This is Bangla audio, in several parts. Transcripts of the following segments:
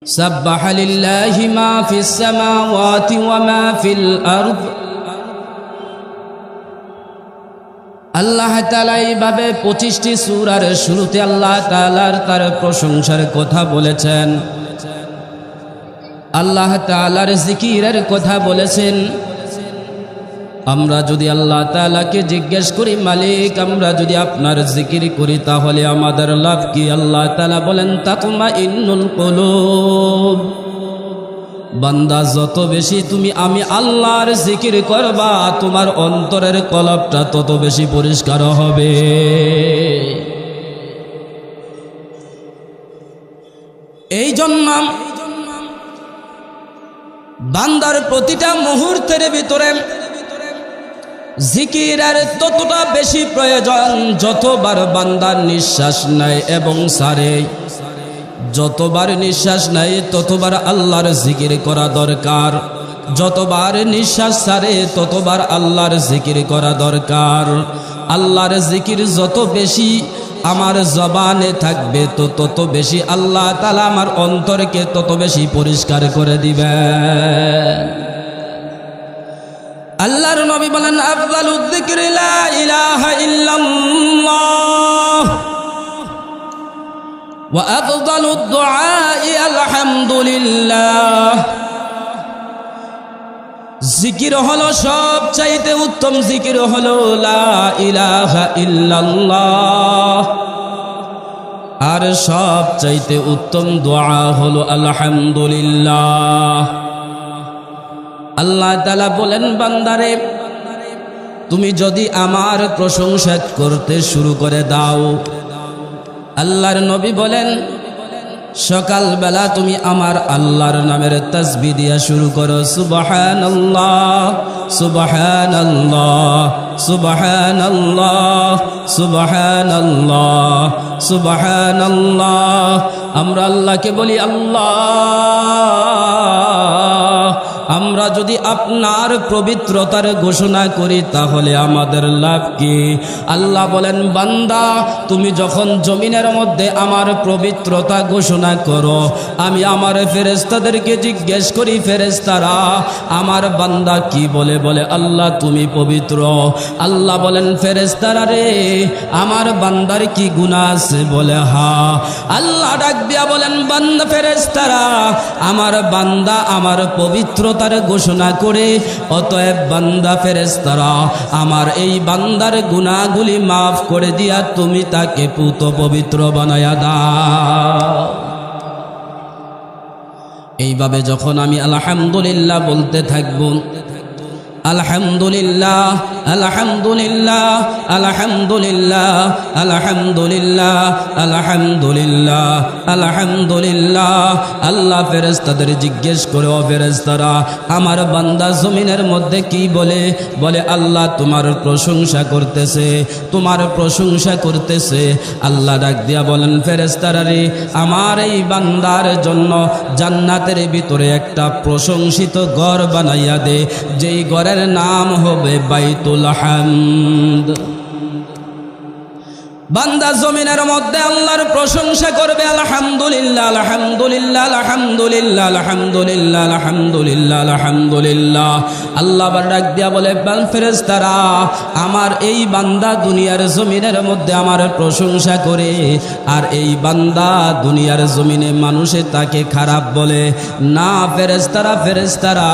سبح لله ما في السماوات وما في الأرض আল্লাহ তাআলা এইভাবে 25টি সূরার শুরুতে আল্লাহ তাআলার তার প্রশংসার কথা বলেছেন, আল্লাহ তাআলার জিকিরের কথা বলেছেন। আমরা যদি আল্লাহ তাআলাকে জিজ্ঞেস করি, মালিক আমরা যদি আপনার জিকির করি তাহলে আমাদের লাভ কি? আল্লাহ তাআলা বলেন, তাতমাইন্নুল কুলুব। বান্দা যত বেশি তুমি আমি আল্লাহর জিকির করবা, তোমার অন্তরের কলবটা তত বেশি পরিষ্কার হবে। এই জন্য বান্দার প্রতিটা মুহূর্তের ভিতরে জিকিরের ততটা বেশি প্রয়োজন। যতবার বান্দার নিঃশ্বাস নেয় এবং ছাড়ে, যতবার নিঃশ্বাস নেয় ততবার আল্লাহর জিকির করা দরকার, যতবার নিঃশ্বাস ছাড়ে ততবার আল্লাহর জিকির করা দরকার। আল্লাহর জিকির যত বেশি আমার জবানে থাকবে তো তত বেশি আল্লাহ তাআলা আমার অন্তরকে তত বেশি পরিষ্কার করে দিবেন। আল্লাহর নবী বলেন, আফদালুয যিকরি লা ইলাহা ইল্লাল্লাহ ওয়া আফদালুদ দুআই আলহামদুলিল্লাহ। জিকির হলো সবচাইতে উত্তম জিকির হলো লা ইলাহা ইল্লাল্লাহ, আর সবচাইতে উত্তম দোয়া হলো আলহামদুলিল্লাহ। আল্লাহ তাআলা বলেন, বান্দারে তুমি যদি আমার প্রশংসা করতে শুরু করে দাও, আল্লাহর নবী বলেন সকালবেলা তুমি আমার আল্লাহর নামের তাসবিহ দিয়া শুরু করো, সুবহানাল্লাহ সুবহানাল্লাহ সুবহানাল্লাহ সুবহানাল্লাহ সুবহানাল্লাহ। আমরা আল্লাহকে বলি, আল্লাহ আমরা যদি আপনার পবিত্রতার ঘোষণা করি তাহলে আমাদের লাভ কি? আল্লাহ বলেন, বান্দা তুমি যখন জমিনের মধ্যে আমার পবিত্রতা ঘোষণা করো, আমি আমার ফেরেশতাদেরকে জিজ্ঞেস করি, ফেরেশতারা আমার বান্দা কি বলে? বলে আল্লাহ তুমি পবিত্র। আল্লাহ বলেন, ফেরেশতারা রে আমার বান্দার কি গুনাহ আছে? বলে হ্যাঁ। আল্লাহ ডাক দিয়া বলেন, বান্দা ফেরেশতারা আমার বান্দা আমার পবিত্র তার ঘোষণা করে, অতএব বান্দা ফেরেশতারা আমার এই বান্দার গুনাহগুলি মাফ করে দিয়া তুমি তাকে পুত পবিত্র বানায়া দাও। এইভাবে যখন আমি আলহামদুলিল্লাহ বলতে থাকব, আলহামদুলিল্লাহ আলহামদুলিল্লাহ আলহামদুলিল্লাহ আলহামদুলিল্লাহ আলহামদুলিল্লাহ আলহামদুলিল্লাহ, আল্লাহ ফেরেশতাদের জিজ্ঞেস করে, ও ফেরেশতারা আমার বান্দা জমিনের মধ্যে কি বলে? বলে আল্লাহ তোমার প্রশংসা করতেছে, তোমার প্রশংসা করতেছে। আল্লাহ ডাক দিয়া বলেন, ফেরেশতারা রে আমার এই বান্দার জন্য জান্নাতের ভিতরে একটা প্রশংসিত ঘর বানাইয়া দে, যেই ঘরের নাম হবে বাইতুল হামদ। বান্দা জমিনের মধ্যে আল্লাহর প্রশংসা করবে, আলহামদুলিল্লাহ আলহামদুলিল্লাহ আলহামদুলিল্লাহ আলহামদুলিল্লাহ আলহামদুলিল্লাহ আলহামদুলিল্লাহ। আল্লাহ আবার ডাক দিয়া বলে, ফেরেশতারা আমার এই বান্দা দুনিয়ার জমিনের মধ্যে আমার প্রশংসা করে, আর এই বান্দা দুনিয়ার জমিনে মানুষে তাকে খারাপ বলে না। ফেরেশতারা ফেরেশতারা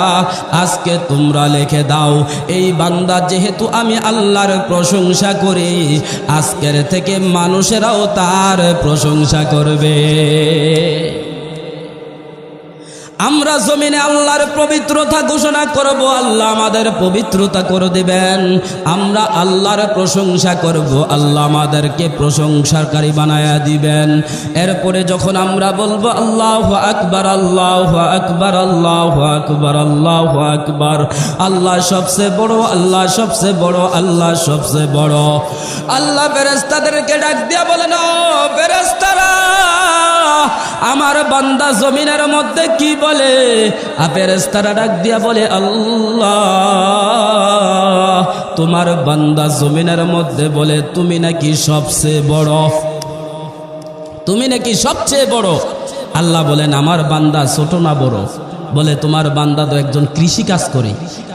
আজকে তোমরা লিখে দাও, এই বান্দা যেহেতু আমি আল্লাহর প্রশংসা করি, আজকের থেকে মানুষেরাও তার প্রশংসা করবে। আমরা জমিনে আল্লাহর পবিত্রতা ঘোষণা করব, আল্লাহ আমাদের পবিত্রতা করে দিবেন। আমরা আল্লাহর প্রশংসা করব, আল্লাহ আমাদেরকে প্রশংসাকারী বানায়া দিবেন। এরপরে যখন আমরা বলবো আল্লাহু আকবার আল্লাহু আকবার আল্লাহু আকবার আল্লাহু আকবার, আল্লাহ সবচেয়ে বড়, আল্লাহ সবচেয়ে বড়, আল্লাহ সবচেয়ে বড়। আল্লাহ ফেরেশতাদেরকে ডাক দিয়া বলেন, ও ফেরেশতারা আমার বান্দা জমিনের মধ্যে কি বলে? ফেরেশতারা ডাক দিয়া বলে, আল্লাহ তোমার বান্দা জমিনের মধ্যে বলে তুমি নাকি সবচেয়ে বড়, তুমি নাকি সবচেয়ে বড়। আল্লাহ বলেন আমার বান্দা ছোট না বড়? বলে তোমার বান্দা তো একজন কৃষি কাজ করে,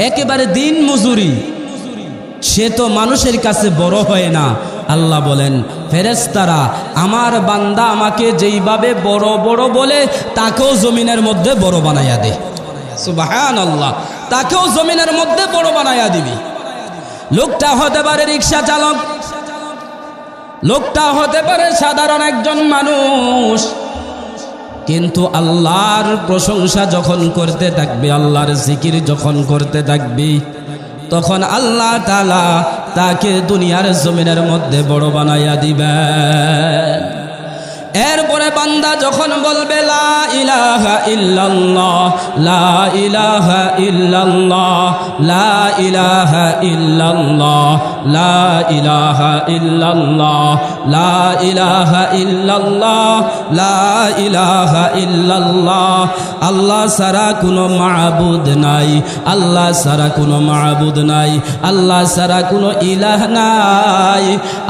একেবারে দিন মজুরি, সে তো মানুষের কাছে বড় হয় না। আল্লাহ বলেন ফেরেশতারা আমার বান্দা আমাকে যেইভাবে বড় বড় বলে তাকেও জমিনের মধ্যে বড় বানাইয়া দে। সুবহানাল্লাহ, তাকেও জমিনের মধ্যে বড় বানাইয়া দিবি। লোকটা হতে পারে রিক্সা চালক, লোকটা হতে পারে সাধারণ একজন মানুষ, কিন্তু আল্লাহর প্রশংসা যখন করতে থাকবে, আল্লাহর জিকির যখন করতে থাকবি, তখন আল্লাহ তাআলা তাকে দুনিয়ার জমিনের মধ্যে বড় বানাইয়া দিবেন। এরপরে বান্দা যখন বলবে লা ইলাহা ইল্লাল্লাহ, লা ইলাহা ইল্লাল্লাহ, লা ইলাহা ইল্লাল্লাহ, লা ইলাহা ইল্লাল্লাহ, লা ইলাহা ইল্লাল্লাহ, লা ইলাহা ইল্লাল্লাহ, আল্লাহ ছাড়া কোনো মাবুদ নাই, আল্লাহ ছাড়া কোনো মাবুদ নাই, আল্লাহ ছাড়া কোনো ইলাহ নাই।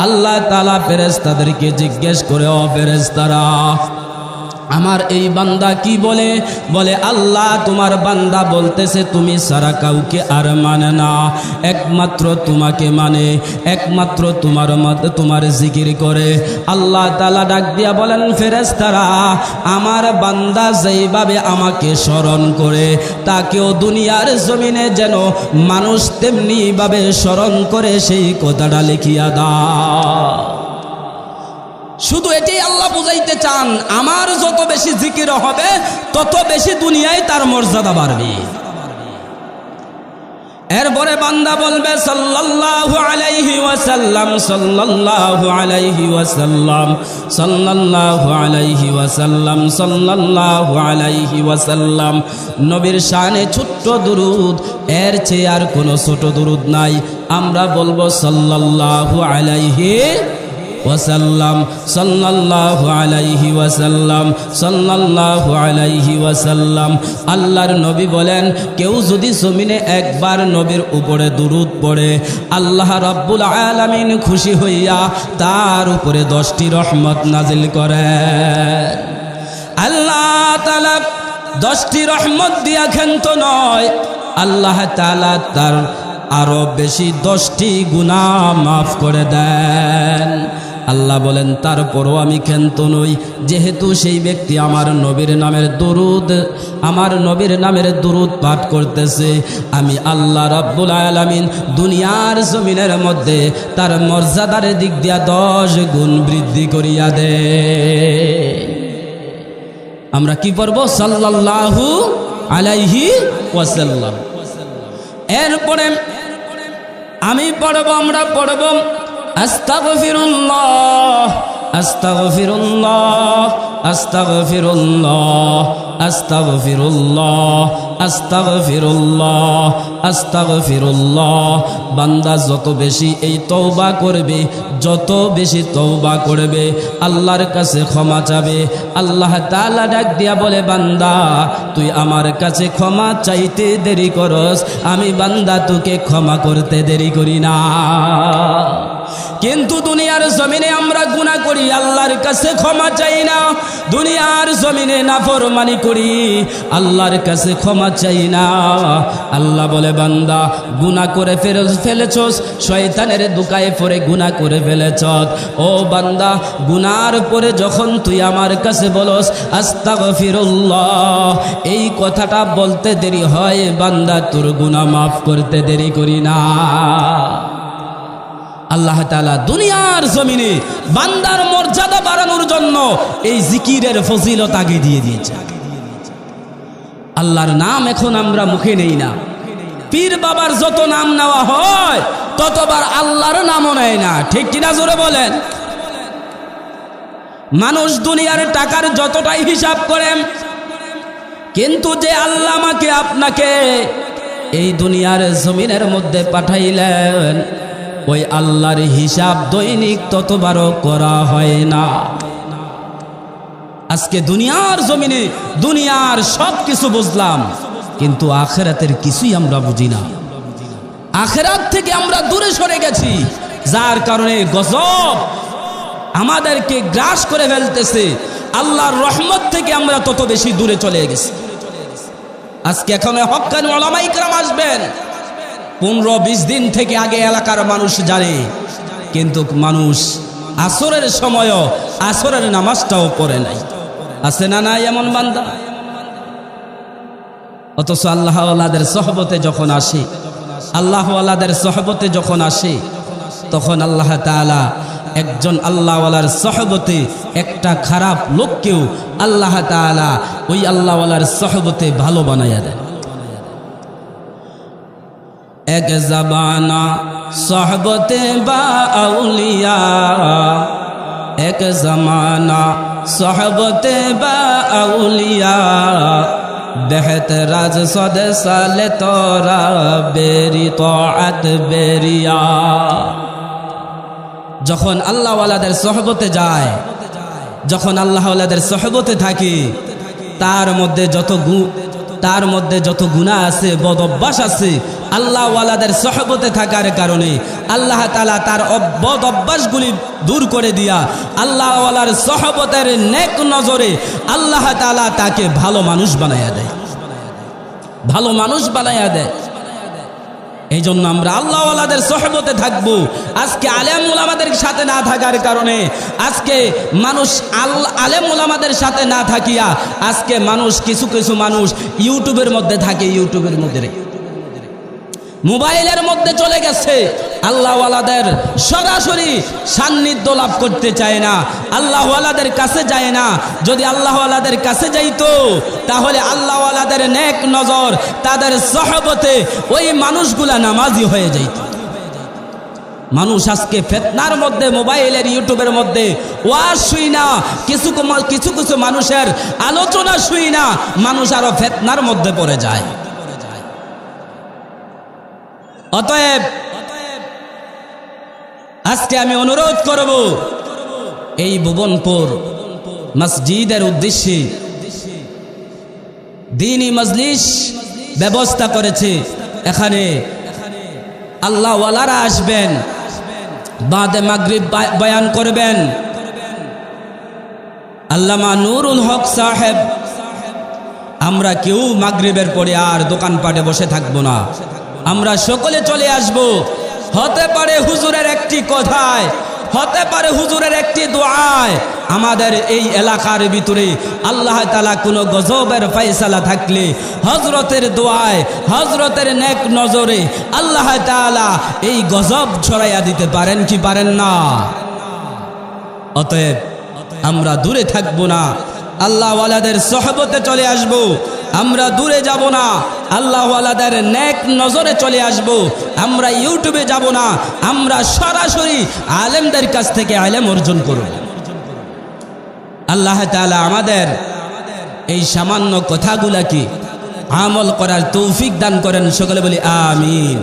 আল্লাহ তাআলা ফেরেশতাদেরকে জিজ্ঞেস করে, ও ফেরেশতারা, আমার এই বান্দা কি বলে? বলে আল্লাহ তোমার বান্দা বলতেছে তুমি ছাড়া কাউকে আর মানে না, একমাত্র তোমাকে মানে, একমাত্র তোমার জিকির করে। আল্লাহ তাআলা ডাক দিয়া বলেন ফেরেশতারা আমার বান্দা যেইভাবে আমাকে স্মরণ করে তাকেও দুনিয়ার জমিনে যেন মানুষ তেমনি ভাবে স্মরণ করে সেই কথাটা লিখিয়া দাও। শুধু এটাই আল্লাহ বুঝাইতে চান, আমার যত বেশি জিকির হবে তত বেশি দুনিয়ায় তার মর্যাদা বাড়বে। এরপরে বান্দা বলবে সাল্লাল্লাহু আলাইহি ওয়াসাল্লাম, সাল্লাল্লাহু আলাইহি ওয়াসাল্লাম, সাল্লাল্লাহু আলাইহি ওয়াসাল্লাম, সাল্লাল্লাহু আলাইহি ওয়াসাল্লাম। নবীর শানে ছোট্ট দুরুদ, এর চেয়ে আর কোনো ছোট দুরুদ নাই। আমরা বলবো সাল্লাল্লাহু আলাইহি ওয়াসাল্লাম, সাল্লাল্লাহু আলাইহি ওয়াসাল্লাম, সাল্লাল্লাহু আলাইহি ওয়াসাল্লাম। আল্লাহর নবী বলেন কেউ যদি জমিনে একবার নবীর উপরে দুরূদ পড়ে আল্লাহ রাব্বুল আলামিন খুশি হইয়া তার উপরে 10টি রহমত নাজিল করেন। আল্লাহ তাআলা 10টি রহমত দিয়া ক্ষান্ত নয়, আল্লাহ তাআলা তার আরো বেশি 10টি গুনাহ মাফ করে দেন। আল্লাহ বলেন তারপরও আমি ক্ষান্ত নই, যেহেতু সেই ব্যক্তি আমার নবীর নামের দুরূদ পাঠ করতেছে, আমি আল্লাহ রাব্বুল আলামিন দুনিয়ার জমিনের মধ্যে তার মর্যাদার দিক দিয়া 10 গুণ বৃদ্ধি করিয়া দে। আমরা কি পড়ব? সাল্লাল্লাহু আলাইহি ওয়াসাল্লাম। এরপরে আমি পড়ব, আমরা পড়ব আস্তাগফিরুল্লাহ, আস্তাগফিরুল্লাহ, আস্তাগফিরুল্লাহ, আস্তাগফিরুল্লাহ, আস্তাগফিরুল্লাহ, আস্তাগফিরুল্লাহ। বান্দা যত বেশি এই তওবা করবে, যত বেশি তওবা করবে, আল্লাহর কাছে ক্ষমা চাবে, আল্লাহ তাআলা ডাক দিয়া বলে বান্দা তুই আমার কাছে ক্ষমা চাইতে দেরি করস, আমি বান্দা তোকে ক্ষমা করতে দেরি করি না। কিন্তু দুনিয়ার জমিনে আমরা গুনাহ করি, আল্লাহর কাছে ক্ষমা চাই না। দুনিয়ার জমিনে নাফরমানি করি, আল্লাহর কাছে ক্ষমা চাই না। আল্লাহ বলে বান্দা গুনাহ করে ফেলেছস, শয়তানের ধোঁকায় পড়ে গুনাহ করে ফেলেছস। ও বান্দা গুনার পরে যখন তুই আমার কাছে বলস আস্তাগফিরুল্লাহ, এই কথাটা বলতে দেরি হয়, বান্দা তোর গুনাহ মাফ করতে দেরি করি না। আল্লাহ তাআলা দুনিয়ার জমিনে বান্দার মর্যাদা বাড়ানোর জন্য এই জিকিরের ফজিলত আগে দিয়ে দিয়েছে। আল্লাহর নাম এখন আমরা মুখে নেই না, পীর বাবার যত নাম নেওয়া হয় ততবার আল্লাহর নামও নেয় না, ঠিক কিনা জোরে বলেন? মানুষ দুনিয়ার টাকার যতটাই হিসাব করেন, কিন্তু যে আল্লাহ আমাকে আপনাকে এই দুনিয়ার জমিনের মধ্যে পাঠাইলেন ওই আল্লাহর হিসাব দৈনিক ততবারও করা হয় না। আজকে দুনিয়ার জমিনে দুনিয়ার সব কিছু বুঝলাম, কিন্তু আখিরাতের কিছুই আমরা বুঝি না। আখিরাত থেকে আমরা দূরে সরে গেছি, যার কারণে গজব আমাদেরকে গ্রাস করে ফেলতেছে। আল্লাহর রহমত থেকে আমরা তত বেশি দূরে চলে গেছি। আজকে এখানে হক্কানি উলামায়ে কেরাম আসবেন, 15-20 দিন থেকে আগে এলাকার মানুষ জানে, কিন্তু মানুষ আসরের সময়ও আসরের নামাজটাও পড়ে নাই। আছে না নাই এমন বান্দা? অথচ আল্লাহওয়ালাদের সহবতে যখন আসে, আল্লাহওয়ালাদের সহবতে যখন আসে, তখন আল্লাহ তাআলা একজন আল্লাহওয়ালার সহবতে একটা খারাপ লোককেও আল্লাহ তাআলা ওই আল্লাহওয়ালার সহবতে ভালো বানাইয়া দেন। এক জামানা সহবতে বা আউলিয়া, এক জামানা সহবতে বা আউলিয়া, দেহত রাজ সদ সালে তোরা বেরি তাআত বেরিয়া। যখন আল্লাহওয়ালাদের সহবতে যায়, যখন আল্লাহওয়ালাদের সহবতে থাকি, তার মধ্যে যত গুনাহ আছে, বদ অভ্যাস আছে, আল্লাহওয়ালাদের সহবতে থাকার কারণে আল্লাহ তাআলা তার বদ অভ্যাসগুলি দূর করে দিয়া আল্লাহওয়ালার সহবতের নেক নজরে আল্লাহ তাআলা তাকে ভালো মানুষ বানাইয়া দেয়, ভালো মানুষ বানাইয়া দেয়। এই জন্য আমরা আল্লাহওয়ালাদের সহবতে থাকবো। আজকে আলেম উলামাদের সাথে না থাকার কারণে আজকে মানুষ আলেম উলামাদের সাথে না থাকিয়া আজকে মানুষ কিছু মানুষ ইউটিউবের মধ্যে থাকে, ইউটিউবের মধ্যে মোবাইলের মধ্যে চলে গেছে। আল্লাহওয়ালাদের সরাসরি সান্নিধ্য লাভ করতে চায় না, আল্লাহওয়ালাদের কাছে যায় না। যদি আল্লাহওয়ালাদের কাছে যাইতো তাহলে আল্লাহওয়ালাদের নেক নজর তাদের সহবতে ওই মানুষগুলা নামাজি হয়ে যাইত। মানুষ আজকে ফিতনার মধ্যে, মোবাইলের ইউটিউবের মধ্যে ওয়াজ শুই না, কিছু মানুষের আলোচনা শুই না, মানুষ আরো ফিতনার মধ্যে পড়ে যায়। অতএব আজকে আমি অনুরোধ করব, এই ভুবনপুর মসজিদের উদ্দেশ্যে দ্বীনি মজলিস ব্যবস্থা করেছে। এখানে আল্লাহওয়ালারা আসবেন, বাদে মাগরিব বয়ান করবেন। আল্লামা নুরুল হক সাহেব, আমরা কেউ মাগরিবের পরে আর দোকানপাটে বসে থাকবো না, আমরা সকলে চলে আসব। হতে পারে হুজুরের একটি কথায়, হতে পারে হুজুরের একটি দোয়ায় আমাদের এই এলাকার ভিতরে আল্লাহ তাআলা কোনো গজবের ফয়সালা থাকলে হযরতের দোয়ায়, হযরতের নেক নজরে আল্লাহ তাআলা এই গজব ছড়াইয়া দিতে পারেন কি পারেন না? অতএব আমরা দূরে থাকবো না, আল্লাহওয়ালাদের সহবতে চলে আসব। আমরা দূরে যাব না, আল্লাহওয়ালাদের নেক নজরে চলে আসব। আমরা ইউটিউবে যাব না, আমরা সরাসরি আলেমদের কাছ থেকে আলেম অর্জন করব। আল্লাহ তাআলা আমাদের এই সামান্য কথাগুলাকে আমল করার তৌফিক দান করেন, সকলে বলি আমিন।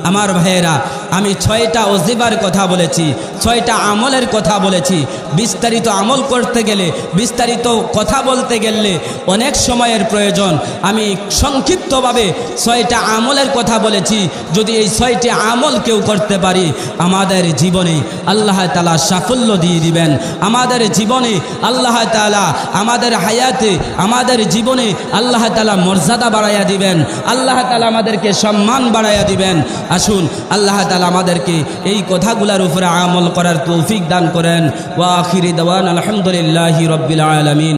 আমার ভাইয়েরা, আমি 6টা ওজিবার কথা বলেছি, 6টা আমলের কথা বলেছি। বিস্তারিত আমল করতে গেলে, বিস্তারিত কথা বলতে গেলে অনেক সময়ের প্রয়োজন। আমি সংক্ষিপ্তভাবে 6টা আমলের কথা বলেছি। যদি এই 6টি আমল কেউ করতে পারি, আমাদের জীবনে আল্লাহ তাআলা সাফল্য দিয়ে দিবেন। আমাদের জীবনে আল্লাহ তাআলা, আমাদের হায়াতে, আমাদের জীবনে আল্লাহ তাআলা মর্যাদা বাড়াইয়া দিবেন, আল্লাহ তাআলা আমাদেরকে সম্মান বাড়াইয়া দিবেন। আসুন আল্লাহ তাআলা আমাদেরকে এই কথাগুলোর উপরে আমল করার তৌফিক দান করেন। ওয়া আখিরি দাওয়ানা আলহামদুলিল্লাহি রাব্বিল আলামিন।